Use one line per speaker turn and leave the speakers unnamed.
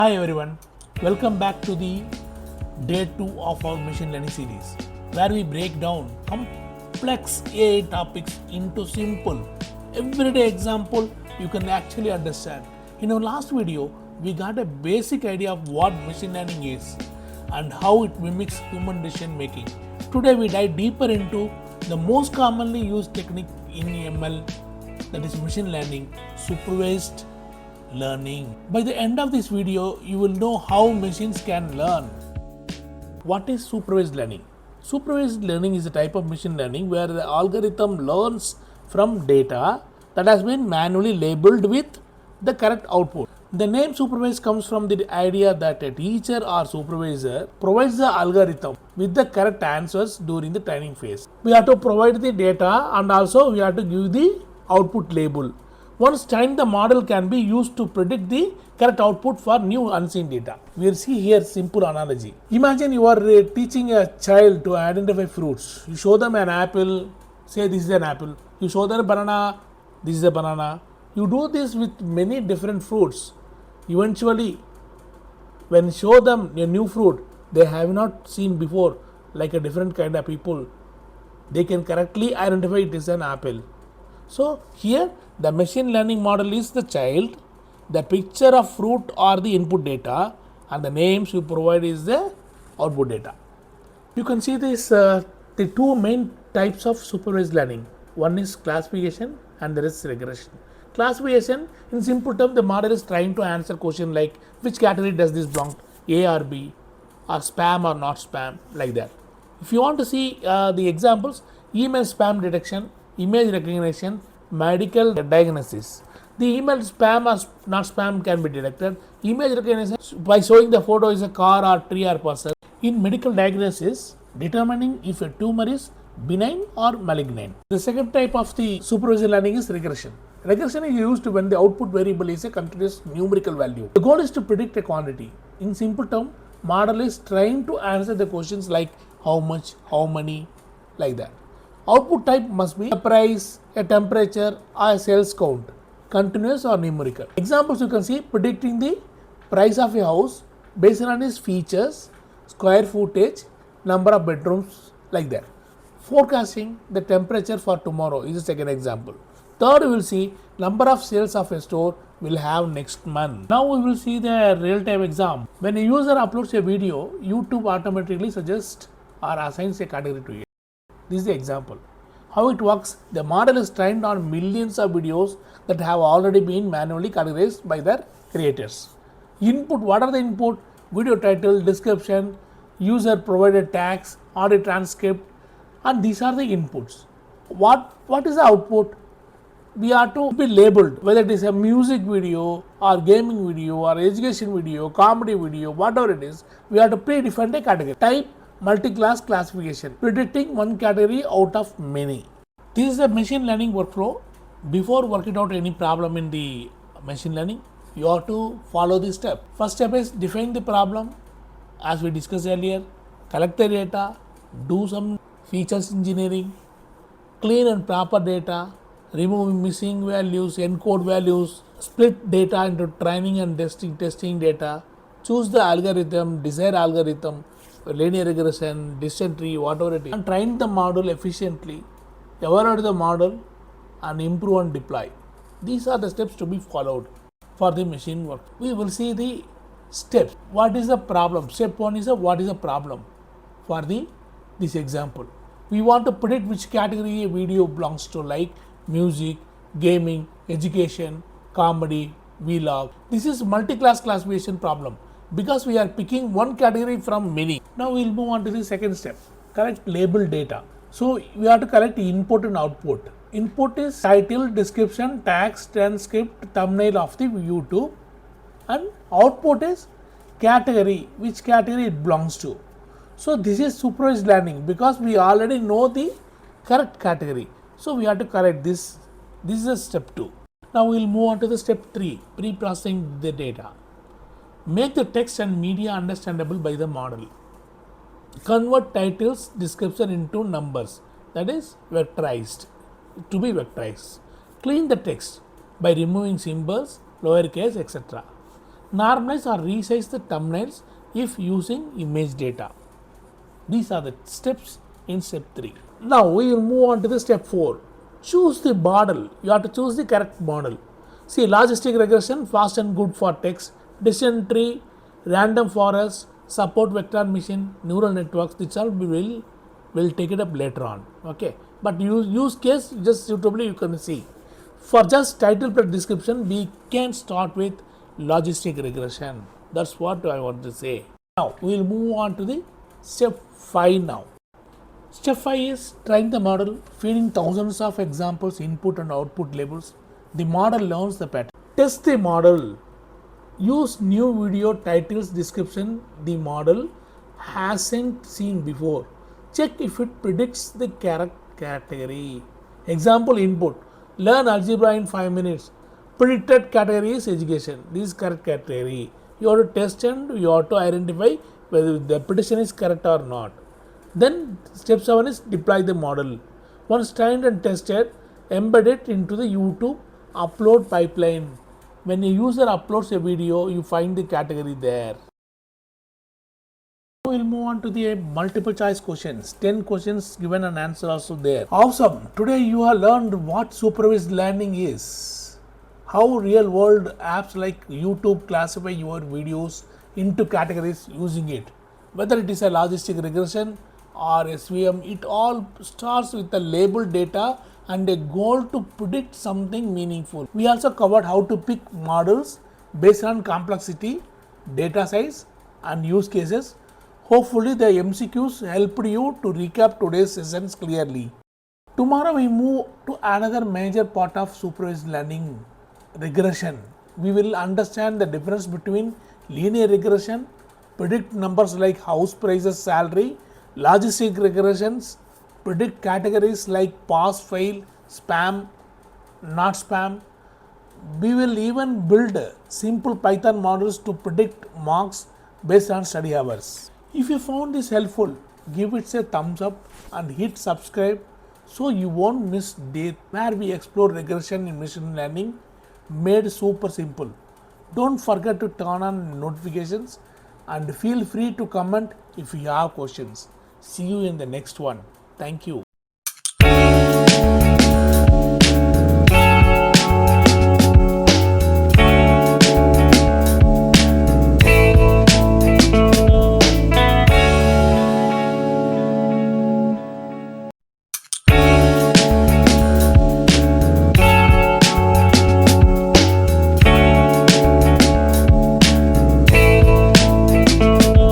Hi everyone, welcome back to the day 2 of our machine learning series where we break down complex AI topics into simple everyday example you can actually understand. In our last video, we got a basic idea of what machine learning is and how it mimics human decision making. Today we dive deeper into the most commonly used technique in ML, that is machine learning, supervised learning. By the end of this video, you will know how machines can learn. What is supervised learning? Supervised learning is a type of machine learning where the algorithm learns from data that has been manually labeled with the correct output. The name supervised comes from the idea that a teacher or supervisor provides the algorithm with the correct answers during the training phase. We have to provide the data and also we have to give the output label. Once trained, the model can be used to predict the correct output for new unseen data. We will see here simple analogy. Imagine you are teaching a child to identify fruits. You show them an apple, say this is an apple. You show them a banana, this is a banana. You do this with many different fruits. Eventually, when you show them a new fruit they have not seen before, like a different kind of people, they can correctly identify it is an apple. So here the machine learning model is the child, the picture of fruit or the input data, and the names you provide is the output data. You can see this the two main types of supervised learning. One is classification and there is regression. Classification, in simple terms, the model is trying to answer question like which category does this belong, A or B, or spam or not spam, like that. If you want to see the examples, email spam detection, image recognition, medical diagnosis. The email spam or not spam can be detected. Image recognition by showing the photo is a car or tree or person. In medical diagnosis, determining if a tumor is benign or malignant. The second type of the supervised learning is regression. Regression is used when the output variable is a continuous numerical value. The goal is to predict a quantity. In simple term, model is trying to answer the questions like how much, how many, like that. Output type must be a price, a temperature, or a sales count, continuous or numerical. Examples you can see: predicting the price of a house based on its features, square footage, number of bedrooms, like that. Forecasting the temperature for tomorrow is the second example. Third, we will see number of sales of a store will have next month. Now we will see the real-time exam. When a user uploads a video, YouTube automatically suggests or assigns a category to it. This is the example. How it works: the model is trained on millions of videos that have already been manually categorized by their creators. Input: what are the input? Video title, description, user provided tags, audio transcript, and these are the inputs. What is the output? We are to be labeled whether it is a music video or gaming video or education video, comedy video, whatever it is. We have to predefine a category. Type: multi-class classification, predicting one category out of many. This is a machine learning workflow. Before working out any problem in the machine learning, you have to follow this step. First step is define the problem, as we discussed earlier, collect the data, do some features engineering, clean and proper data, remove missing values, encode values, split data into training and testing data, choose the algorithm, desired algorithm, linear regression, decision tree, whatever it is, and train the model efficiently, evaluate the model, and improve and deploy. These are the steps to be followed for the machine work. We will see the steps. What is the problem? Step 1 is what is the problem for this example. We want to predict which category a video belongs to, like music, gaming, education, comedy, vlog. This is multi-class classification problem because we are picking one category from many. Now we will move on to the second step, collect label data. So we have to collect input and output. Input is title, description, tags, transcript, thumbnail of the YouTube, and output is category, which category it belongs to. So this is supervised learning because we already know the correct category. So we have to correct this. This is step 2. Now we will move on to the step 3, pre-processing the data. Make the text and media understandable by the model. Convert titles, description into numbers, that is vectorized, to be vectorized. Clean the text by removing symbols, lowercase, etc. Normalize or resize the thumbnails if using image data. These are the steps in step 3. Now we will move on to the step 4. Choose the model. You have to choose the correct model. See, logistic regression, fast and good for text, decision tree, random forest, support vector machine, neural networks. This all we will take it up later on. Okay, but use case just suitably you can see. For just title plus description, we can start with logistic regression. That's what I want to say. Now we will move on to the step 5 now. Step 5 is train the model, feeding thousands of examples, input and output labels. The model learns the pattern. Test the model. Use new video titles description the model hasn't seen before. Check if it predicts the category. Example input. Learn algebra in 5 minutes. Predicted category is education. This is correct category. You have to test and you have to identify whether the prediction is correct or not. Then step 7 is deploy the model. Once trained and tested, embed it into the YouTube upload pipeline. When a user uploads a video, you find the category there. We'll move on to the multiple choice questions. 10 questions given and answer also there. Awesome. Today you have learned what supervised learning is. How real world apps like YouTube classify your videos into categories using it. Whether it is a logistic regression or SVM, it all starts with the labeled data and a goal to predict something meaningful. We also covered how to pick models based on complexity, data size and use cases. Hopefully the MCQs helped you to recap today's sessions clearly. Tomorrow we move to another major part of supervised learning, regression. We will understand the difference between linear regression, predict numbers like house prices, salary, logistic regressions, predict categories like pass, fail, spam, not spam. We will even build simple Python models to predict marks based on study hours. If you found this helpful, give it a thumbs up and hit subscribe so you won't miss day where we explore regression in machine learning made super simple. Don't forget to turn on notifications and feel free to comment if you have questions. See you in the next one. Thank you.